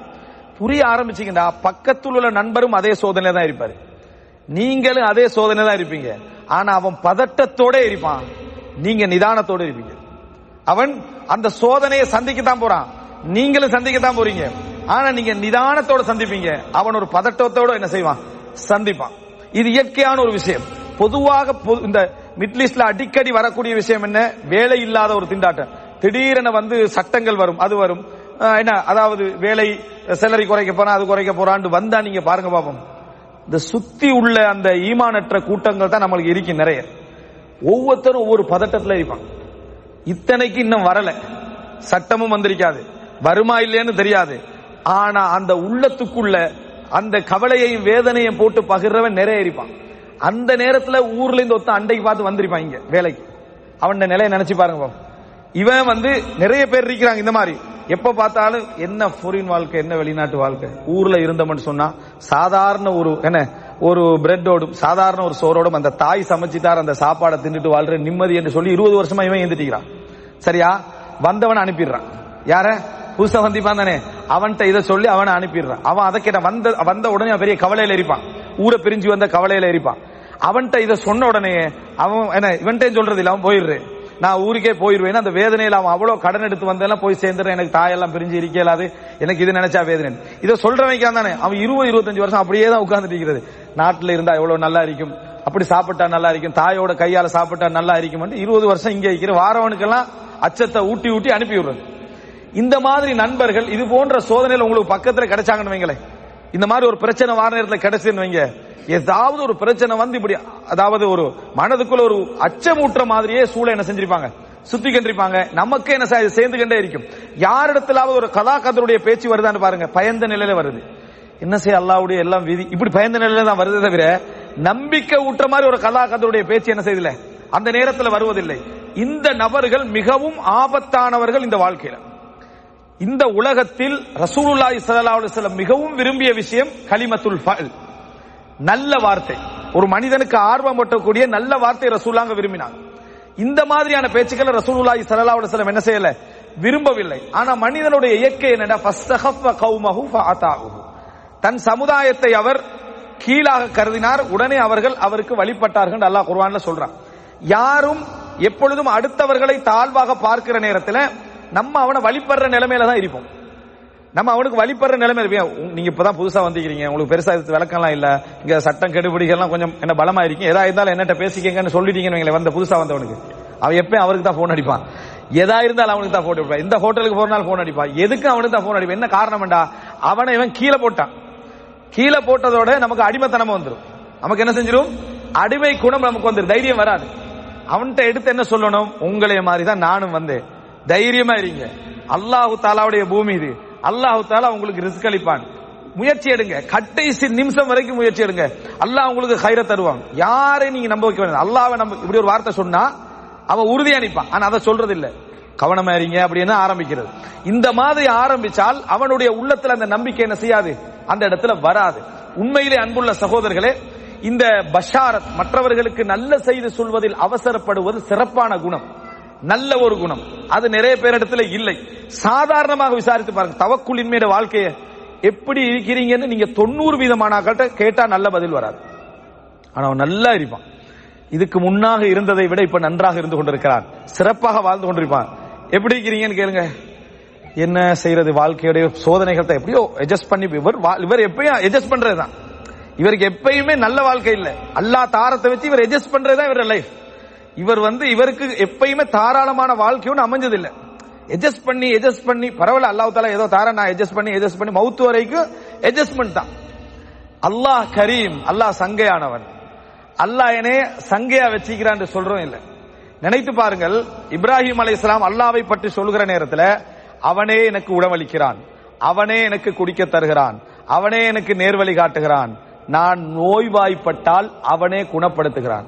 Speaker 1: புரிய ஆரம்பிச்சீங்கன்னா பக்கத்தில் உள்ள நண்பரும் அதே சோதனை தான் இருப்பாரு, நீங்களும் அதே சோதனை தான் இருப்பீங்க. ஆனா அவன் பதட்டத்தோட இருப்பான், நீங்க நிதானத்தோட இருப்பீங்க. அவன் அந்த சோதனையை சந்திக்கத்தான் போறான், நீங்களும் சந்திக்கத்தான் போறீங்க. ஆனா நீங்க நிதானத்தோட சந்திப்பீங்க, அவன் ஒரு பதட்டத்தோட என்ன செய்வான் சந்திப்பான். இது இயற்கையான ஒரு விஷயம். பொதுவாக இந்த மிடில் ஈஸ்ட்ல அடிக்கடி வரக்கூடிய விஷயம் என்ன, வேலை இல்லாத ஒரு திண்டாட்டம். திடீரென வந்து சட்டங்கள் வரும், அது வரும் என்ன, அதாவது வேலை சேலரி குறைக்க போறா, அது குறைக்க போறான்னு வந்தா நீங்க பாருங்க பாப்போம். இந்த சுத்தி உள்ள அந்த ஈமானற்ற கூட்டங்கள் தான் நம்மளுக்கு இருக்கு நிறைய. ஒவ்வொருத்தரும் ஒவ்வொரு பதட்டத்துல இருப்பாங்க. இத்தனைக்கு இன்னும் வரல, சட்டமும் வந்திருக்காது, வருமா இல்லைன்னு தெரியாது. ஆனா அந்த உள்ளத்துக்குள்ள அந்த கவலையையும் வேதனையும் போட்டு பகிர்றவன் நிறைய இருப்பான். அந்த நேரத்துல ஊர்ல இருந்து ஒருத்தன் அண்டைக்கு பார்த்து வந்திருப்பான் இங்க வேலைக்கு. அவன் நிலையை நினைச்சு பாருங்க. இவன் வந்து நிறைய பேர் இருக்கிறாங்க இந்த மாதிரி. எப்ப பார்த்தாலும் என்ன ஃபாரின் வாழ்க்கை, என்ன வெளிநாட்டு வாழ்க்கை. ஊர்ல இருந்தோம்னு சொன்னா சாதாரண ஒரு என்ன ஒரு பிரெட்டோடும் சாதாரண ஒரு சோரோடும் அந்த தாய் சமைச்சிட்டார் அந்த சாப்பாடை தின்னுட்டு வாழ்ற நிம்மதி என்று சொல்லி 20 வருஷமா இவன் எழுந்துட்டான். சரியா, வந்தவன் அனுப்பிடுறான். யார புதுசா வந்திப்பான் தானே, அவன்கிட்ட இதை சொல்லி அவனை அனுப்பிடுறான். அவன் அதை கேட்ட வந்த உடனே பெரிய கவலையில இருப்பான், ஊரை பிரிஞ்சு வந்த கவலையில இருப்பான். அவன்கிட்ட இதை சொன்ன உடனே அவன் என்ன இவன்கிட்ட சொல்றது இல்லை, அவன் போயிடுறேன், நான் ஊருக்கே போயிருவேன். அந்த வேதனையில அவன் அவ்வளவு கடன் எடுத்து வந்தெல்லாம் போய் சேர்ந்துறேன், எனக்கு தாயெல்லாம் பிரிஞ்சு இருக்கலாது, எனக்கு இது நினைச்சா வேதனை. இதை சொல்றவன் தானே அவன் 20-25 வருஷம் அப்படியே தான் உட்கார்ந்துட்டு இருக்கிறது. நாட்டுல இருந்தா எவ்வளவு நல்லா இருக்கும், அப்படி சாப்பிட்டா நல்லா இருக்கும், தாயோட கையால சாப்பிட்டா நல்லா இருக்கும். 20 வருஷம் இங்க இருக்கிற வாரவனுக்கெல்லாம் அச்சத்தை ஊட்டி ஊட்டி அனுப்பி விடுறது. இந்த மாதிரி நண்பர்கள் இது போன்ற சோதனையில உங்களுக்கு பக்கத்துல கிடைச்சாங்கன்னு வைங்களேன், இந்த மாதிரி ஒரு பிரச்சனை வார நேரத்தில் கிடைச்சுன்னு வைங்க, ஏதாவது ஒரு பிரச்சனை வந்து இப்படி அதாவது ஒரு மனதுக்குள்ள ஒரு அச்சமூற்ற மாதிரியே சூழலை என்ன செஞ்சிருப்பாங்க, சுத்தி கண்டிருப்பாங்க. நமக்கு என்ன சேர்ந்து கண்டே இருக்கும். யாரிடத்திலாவது ஒரு கதாகதருடைய பேச்சு வருதான்னு பாருங்க, பயந்த நிலையில வருது. என்ன செய்ய, அல்லாஹ்வுடைய எல்லாம் விதி, இப்படி பயந்த நிலையில தான் வருது தவிர நம்பிக்கை ஊற்ற மாதிரி ஒரு கதாகதருடைய பேச்சு என்ன செய்யல அந்த நேரத்தில் வருவதில்லை. இந்த நபர்கள் மிகவும் ஆபத்தானவர்கள் இந்த வாழ்க்கையில. இந்த உலகத்தில் ரசூலுல்லாஹி ஸல்லல்லாஹு அலைஹி வஸல்லம் மிகவும் விரும்பிய விஷயம் கலிமத்துல் ஃபஅல், நல்ல வார்த்தை. ஒரு மனிதனுக்கு ஆர்வம் ஊட்டக்கூடிய நல்ல வார்த்தை ரசூலுல்லாஹ் விரும்பினாங்க. இந்த மாதிரியான பேச்சுக்களை ரசூலுல்லாஹி ஸல்லல்லாஹு அலைஹி வஸல்லம் என்ன செய்யல, விரும்பவில்லை. ஆனா மனிதனுடைய இயற்கை என்னடா, ஃபஸ்தகஃப கௌமஹு ஃபஅதாஹு, தன் சமுதாயத்தை அவர் கீழாக கருதினார், உடனே அவர்கள் அவருக்கு வழிபட்டார்கள். அல்லாஹ் குர்ஆன்ல சொல்றான். யாரும் எப்பொழுதும் அடுத்தவர்களை தாழ்வாக பார்க்கிற நேரத்தில் நம்ம அவனை வழிபடுற நிலைமையில தான் இருப்போம். நம்ம அவனுக்கு வழிபடுற நிலைமை இருப்போம். நீங்க இப்பதான் புதுசா வந்திருக்கீங்க, உங்களுக்கு பெருசா விளக்கம்லாம் இல்ல, இங்க சட்டம் கெடுபிடிகள்லாம் கொஞ்சம் என்ன பலமா இருக்கும், எதா இருந்தாலும் என்னட்ட பேசிக்கங்கன்னு சொல்லிட்டீங்கன்னு வந்த புதுசா வந்தவனுக்கு அவன் எப்பயும் அவருக்கு தான் போன் அடிப்பான். எதா இருந்தாலும் அவனுக்கு தான் போன் அடிப்பான். இந்த ஹோட்டலுக்கு போறனால போன் அடிப்பான், எதுக்கு அவனுக்கு தான் போன் அடிப்பான். என்ன காரணம்டா, அவனை இவன் கீழே போட்டான். கீழே போட்டதோட நமக்கு அடிமைத்தனம் வந்துடும். நமக்கு என்ன செஞ்சிடும், அடிமை குணம் நமக்கு வந்துடும், தைரியம் வராது. அவன்கிட்ட எடுத்து என்ன சொல்லணும், உங்களைய மாதிரி தான் நானும் வந்தேன், தைரியமா இருங்க, அல்லாஹு தாலாவுடைய பூமி இது, அல்லாஹு தாலா உங்களுக்கு ரிஸ்க் அளிப்பான், முயற்சி எடுங்க, கடைசி நிமிஷம் வரைக்கும் முயற்சி எடுங்க, அல்லாஹ் உங்களுக்கு ஹைர தருவாங்க. யாரையும் நீங்க நம்ப வைக்க வேண்டாம். அல்லாஹ்வை நம்ப, இப்படி ஒரு வார்த்தை சொன்னா அவன் உறுதியா நிற்பான். ஆனா அதை சொல்றது இல்ல, கவனமா இருங்க அப்படின்னு ஆரம்பிக்கிறது. இந்த மாதிரி ஆரம்பிச்சால் அவனுடைய உள்ளத்துல அந்த நம்பிக்கை என்ன செய்யாது, அந்த இடத்துல வராது. உண்மையிலே அன்புள்ள சகோதரர்களே, இந்த பஷாரத், மற்றவர்களுக்கு நல்ல செய்தி சொல்வதில் அவசரப்படுவது சிறப்பான குணம், நல்ல ஒரு குணம். அது நிறைய பேரிடத்துல இல்லை. சாதாரணமாக விசாரித்து பாருங்க, தவக்குலின்மையோட வாழ்க்கையை எப்படி இருக்கிறீங்கன்னு நீங்க 90% கேட்டா நல்ல பதில் வராது. ஆனா அவன் நல்லா இருப்பான், இதுக்கு முன்னாக இருந்ததை விட இப்ப நன்றாக இருந்து கொண்டிருக்கிறான், சிறப்பாக வாழ்ந்து கொண்டிருப்பான். எப்படி இருக்கிறீங்கன்னு கேளுங்க, என்ன செய்யறது, வாழ்க்கையுடைய சோதனைகள் தான் எப்படியோ அட்ஜஸ்ட் பண்ணி, இவர் எப்பயும் அட்ஜஸ்ட் பண்றதுதான், இவருக்கு எப்பயுமே நல்ல வாழ்க்கை இல்லை, அல்லாஹ் தாரத்தை வச்சு இவர் அட்ஜஸ்ட் பண்றதுதான் இவர லைஃப். இவர் இவருக்கு எப்பயுமே தாராளமான வாழ்க்கையும் அமைஞ்சது இல்லை. அட்ஜஸ்ட் பண்ணி பரவாயில்ல, அல்லாஹ் தாலா ஏதோ தார, நான் அட்ஜஸ்ட் பண்ணி மவுத்து வரைக்கும் அட்ஜஸ்ட்மெண்ட் தான். அல்லாஹ் கரீம், அல்லாஹ் சங்கையானவன், அல்லாஹ் என்னே சங்கையா வச்சுக்கிறான் சொல்றோம் இல்லை. நினைத்து பாருங்கள், இப்ராஹிம் அலைஹிஸ்ஸலாம் அல்லாஹ்வை பற்றி சொல்கிற நேரத்தில் அவனே எனக்கு உணவளிக்கிறான், அவனே எனக்கு குடிக்க தருகிறான், அவனே எனக்கு நேர்வழி காட்டுகிறான், நான் நோய்வாய்ப்பட்டால் அவனே குணப்படுத்துகிறான்,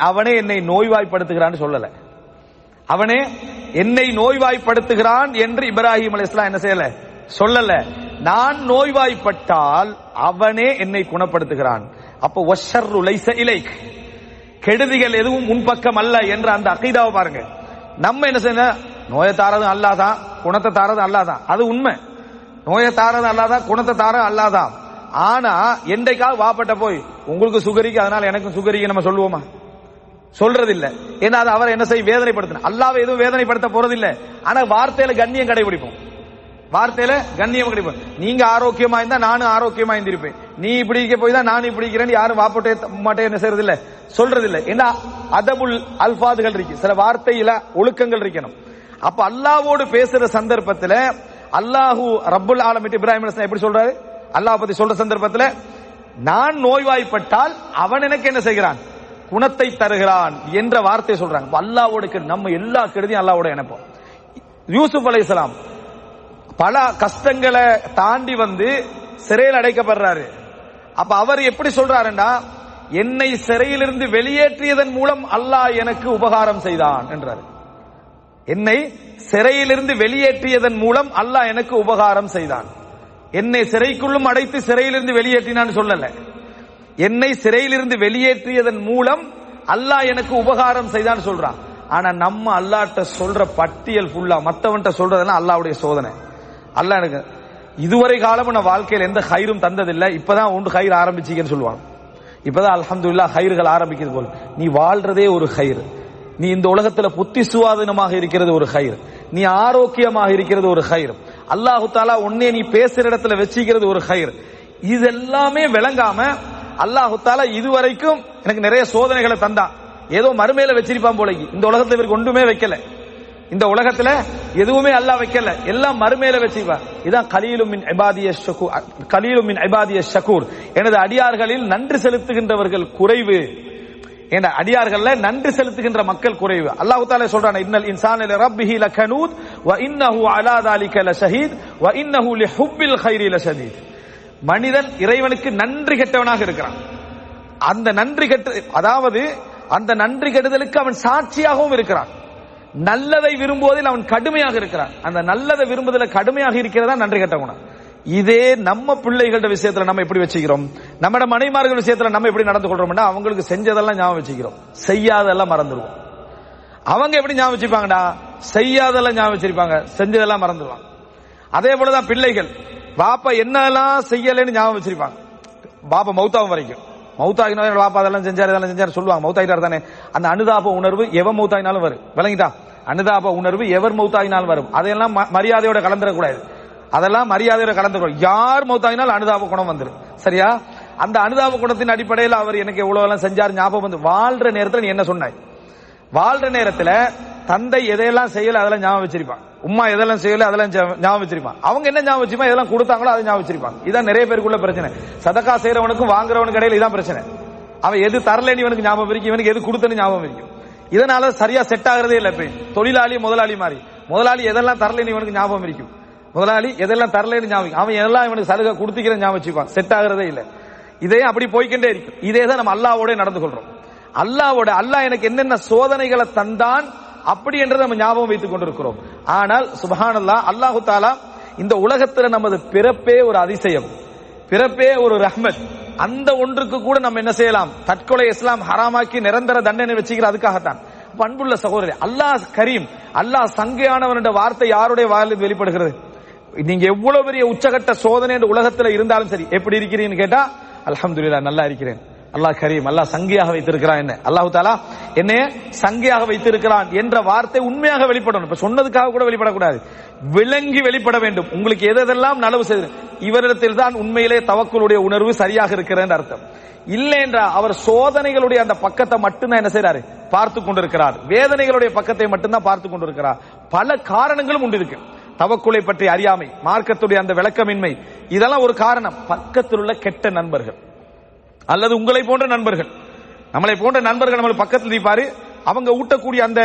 Speaker 1: அவனே என்னை நோய்வாய்ப்படுத்துகிறான் சொல்லல, அவனே என்னை நோய்வாய்ப்படுத்துகிறான் என்று இப்ராஹிம் அலைஹிஸ்ஸலாம் என்ன செய்யல, சொல்லல. நான் நோய்வாய்ப்பட்டால் அவனே என்னை குணப்படுத்துகிறான். அப்போ வஷர்ரு லைஸ இலைக், கெடுதிகள் எதுவும் முன்பக்கம் அல்ல என்ற அந்த அகீதாவை பாருங்க. நம்ம என்ன செய்யணும், நோயை தாரது அல்லாஹ் தான், குணத்தை தாரது அல்லாஹ் தான், அது உண்மை. நோயை தாரது அல்லாஹ் தான், குணத்தை தாரது அல்லாஹ் தான். ஆனா என்றைக்காவது வாப்பட்ட போய் உங்களுக்கு சுகரிக்கு அதனால எனக்கும் சுகரிக்கு நம்ம சொல்லுவோமா, சொல்றது இல்ல. ஏன்னா அது அவரை என்ன செய்ய வேதனைப்படுத்த, அல்லாஹ்வை எதுவும் வேதனைப்படுத்த போறது இல்ல. ஆனா வார்த்தையில கண்ணியம் கடைபிடிப்போம், வார்த்தையில கண்ணியம் கிடைக்கும். நீங்க ஆரோக்கியமா இருந்தா நானும் ஆரோக்கியமா இருந்திருப்பேன், நீ இப்படி போய் தான் நான் இப்படி இருக்கிறேன் யாரும் வாப்பட்டே மாட்டே என்ன செய்யறது இல்ல, சொல்றது இல்ல. ஏன்னா அதபுல் அல்பாதுகள் இருக்கு, சில வார்த்தையில ஒழுக்கங்கள் இருக்கணும். அப்ப அல்லாஹ்வோடு பேசுற சந்தர்ப்பத்துல அல்லாஹு ரப்புல் ஆலமீன் இப்ராஹிம் அலைஹிஸ்ஸலாம் எப்படி சொல்றாரு, அல்லாஹ் பத்தி சொல்ற சந்தர்ப்பத்துல நான் நோய்வாய்ப்பட்டால் அவன் எனக்கு என்ன செய்கிறான், குணத்தை தருகிறான் என்ற வார்த்தையை சொல்றாங்க. அல்லாஹ்வோடு நம்ம எல்லா கெடுதியும் அல்லாஹ்வோட இணைப்போம். யூசுப் அலைஹிஸ்ஸலாம் பல கஷ்டங்களை தாண்டி வந்து சிறையில் அடைக்கப்படுறாரு. அப்ப அவர் எப்படி சொல்றாருன்னா, என்னை சிறையிலிருந்து வெளியேற்றியதன் மூலம் அல்லாஹ் எனக்கு உபகாரம் செய்தான் என்றார். என்னை சிறையிலிருந்து வெளியேற்றியதன் மூலம் அல்லாஹ் எனக்கு உபகாரம் செய்தான். என்னை சிறைக்குள்ளும் அடைத்து சிறையிலிருந்து வெளியேற்றினான்னு சொல்லல, என்னை சிறையிலிருந்து வெளியேற்றியதன் மூலம் அல்லாஹ் எனக்கு உபகாரம் செய்தான் சொல்றான். ஆனா நம்ம அல்லாஹ்ட்ட சொல்ற பட்டியல் ஃபுல்லா மத்தவன்ட்ட சொல்றதெல்லாம் அல்லாஹ்வுடைய சோதனை. அல்லாஹ் எனக்கு இதுவரை காலம் நான் வாழ்க்கையில் எந்த ஹைரும் தந்ததில்லை, இப்பதான் ஒன்று ஹைர் ஆரம்பிச்சீங்கன்னு சொல்லுவாங்க. இப்பதான் அல்ஹம்துலில்லாஹ் ஹைர்கள் ஆரம்பிக்கிறது போல. நீ வாழ்றதே ஒரு ஹைர், நீ இந்த உலகத்துல புத்தி சுவாதீனமாக இருக்கிறது ஒரு ஹைர், நீ ஆரோக்கியமாக இருக்கிறது ஒரு ஹைர், அல்லாஹு தாலா உன்னை நீ பேசுற இடத்துல வச்சிக்கிறது ஒரு ஹைர். இதெல்லாமே விளங்காம அல்லாஹு தாலா இதுவரைக்கும் எனக்கு நிறைய சோதனைகளை தந்தான், ஏதோ மறுமையில வச்சிருப்பான் போல. இந்த உலகத்துல இவருக்கு ஒன்றுமே வைக்கல, இந்த உலகத்துல எதுவுமே அல்லாஹ் வைக்கல, எல்லாம் மறுமையில வச்சிருப்பான். இதான் கலீலும் மின் இபாதியஷ் ஷகூர், கலீலும் மின் இபாதியஷ் ஷகூர், எனது அடியார்களில் நன்றி செலுத்துகின்றவர்கள் குறைவு, என்ற அடியார்கள்ல நன்றி செலுத்துகின்ற மக்கள் குறைவு. அல்லாஹ் தஆலா சொல்றான், இன்னல் இன்சான லிரப்பிஹி லகனூத் வ இன்னஹு அலா ذلك லஷஹீத் வ இன்னஹு லிஹுப்பில் கைரி லஷதீத். மனிதன் இறைவனுக்கு நன்றி கெட்டவனாக இருக்கிறான். அந்த நன்றி கெட்ட, அதாவது அந்த நன்றி கெடுதலுக்கு அவன் சாட்சியாகவும் இருக்கிறான். நல்லதை விரும்புவதில் அவன் கடுமையாக இருக்கிறான். அந்த நல்லதை விரும்புவதில் கடுமையாக இருக்கிறதா நன்றி கெட்ட குணம். இதே நம்ம பிள்ளைகளோட விஷயத்துல நம்ம எப்படி வச்சுக்கிறோம், நம்மட மனைமார்கள் விஷயத்துல நம்ம எப்படி நடந்து கொள்றோம்னா, அவங்களுக்கு செஞ்சதெல்லாம் ஞாபகம் வச்சுக்கிறோம், செய்யாதெல்லாம் மறந்துடுவோம். அவங்க எப்படி ஞாபகம் வச்சுப்பாங்கடா, செய்யாதெல்லாம் ஞாபகம் வச்சிருப்பாங்க, செஞ்சதெல்லாம் மறந்துடுவாங்க. அதே போலதான் பிள்ளைகள், பாப்பா என்னெல்லாம் செய்யலன்னு ஞாபகம் வச்சிருப்பாங்க, பாப்பா மௌத்தாவும் வரைக்கும். மௌத்தாகினா பாப்பா அதெல்லாம் செஞ்சாரு இதெல்லாம் செஞ்சாரு சொல்லுவாங்க. மௌத்தாகிட்டாரு தானே, அந்த அனுதாப உணர்வு எவன் மௌத்தாகினாலும் வரும், விளங்கிட்டா? அனுதாப உணர்வு எவர் மௌத்தாகினாலும் வரும். அதையெல்லாம் மரியாதையோட கலந்துடக்கூடாது, அதெல்லாம் மரியாதையோட கலந்துக்கூடாது. யார் மௌத்தாகினாலும் அனுதாப குணம் வந்துடும், சரியா? அந்த அனுதாப குணத்தின் அடிப்படையில் அவர் எனக்கு எவ்வளவு எல்லாம் செஞ்சார் ஞாபகம் வந்து. வாழ்ற நேரத்தில் நீ என்ன சொன்னாய், வாழ்ற நேரத்துல தந்தை எதையெல்லாம் செய்யல அதெல்லாம் ஞாபகம் வச்சிருப்பான், உம்மா எதெல்லாம் செய்யல அதெல்லாம் ஞாபகம் வச்சிருப்பான். அவங்க என்ன ஞாபகம் வச்சிருப்பான், எதெல்லாம் கொடுத்தாங்களோ அதை ஞாபகம் வச்சிருப்பாங்க. இதான் நிறைய பேருக்குள்ள பிரச்சனை. சதக்கா செய்யறவனுக்கும் வாங்குறவனுக்கு இடையில இதான் பிரச்சனை. அவன் எது தரலன்னு இவனுக்கு ஞாபகம் இருக்கு, இவனுக்கு எது கொடுத்தன்னு ஞாபகம் இருக்கும். இதனால சரியா செட் ஆகிறதே இல்லை. தொழிலாளி முதலாளி மாதிரி, முதலாளி எதெல்லாம் தரலன்னு இவனுக்கு ஞாபகம் இருக்கும், முதலாளி எதெல்லாம் தரலன்னு ஞாபகம், அவன் எல்லாம் இவனுக்கு சலுகை கொடுத்துக்கிற ஞாபகம் வச்சுப்பான், செட் ஆகிறதே இல்லை. இதே அப்படி போய்கிட்டே இருக்கும். இதே தான் நம்ம அல்லாஹ்வோட நடந்து கொள்றோம். அல்லாஹ்வோட அல்லாஹ் எனக்கு என்னென்ன சோதனைகளை தந்தான் அப்படி என்றதை நம்ம ஞாபகம் வைத்துக் கொண்டிருக்கிறோம். ஆனால் சுப்ஹானல்லாஹ், அல்லாஹு தாலா இந்த உலகத்துல நமது பிறப்பே ஒரு அதிசயம், பிறப்பே ஒரு ரஹ்மத். அந்த ஒன்றுக்கு கூட நம்ம என்ன செய்யலாம், தற்கொலை இஸ்லாம் ஹராமாக்கி நிரந்தர தண்டனை வச்சுக்கிற அதுக்காகத்தான். அன்புள்ள சகோதரி, அல்லாஹ் கரீம், அல்லாஹ் சங்கையானவன் என்ற வார்த்தை யாருடைய வாயிலில் வெளிப்படுகிறது? நீங்க எவ்வளவு பெரிய உச்சகட்ட சோதனை என்ற உலகத்துல இருந்தாலும் சரி, எப்படி இருக்கிறீங்கன்னு கேட்டா அல்ஹம்துலில்லாஹ் நல்லா இருக்கிறேன், அல்லாஹ் கரீம், அல்லாஹ் சங்கையாக வைத்திருக்கிறான், என்ன அல்லாஹு தாலா என்னைய சங்கையாக வைத்திருக்கிறான் என்ற வார்த்தை உண்மையாக வெளிப்படணும். இப்ப சொன்னதுக்காக கூட வெளிப்படக்கூடாது, விளங்கி வெளிப்பட வேண்டும். உங்களுக்கு எதெல்லாம் நலவு செய்து இவரிடத்தில் தான் உண்மையிலே தவக்குலுடைய உணர்வு சரியாக இருக்கிறேன் அர்த்தம். இல்லை என்றா அவர் சோதனைகளுடைய அந்த பக்கத்தை மட்டும்தான் என்ன செய்யறாரு, பார்த்து கொண்டிருக்கிறார். வேதனைகளுடைய பக்கத்தை மட்டும்தான் பார்த்து கொண்டிருக்கிறார். பல காரணங்களும் உண்டு இருக்கு. தவக்குலை பற்றி அறியாமை, மார்க்கத்துடைய அந்த விளக்கமின்மை, இதெல்லாம் ஒரு காரணம். பக்கத்தில் உள்ள கெட்ட நண்பர்கள் அல்லது உங்களை போன்ற நண்பர்கள், நம்மளை போன்ற நண்பர்கள் நம்ம பக்கத்தில் இருப்பாரு, அவங்க ஊட்டக்கூடிய அந்த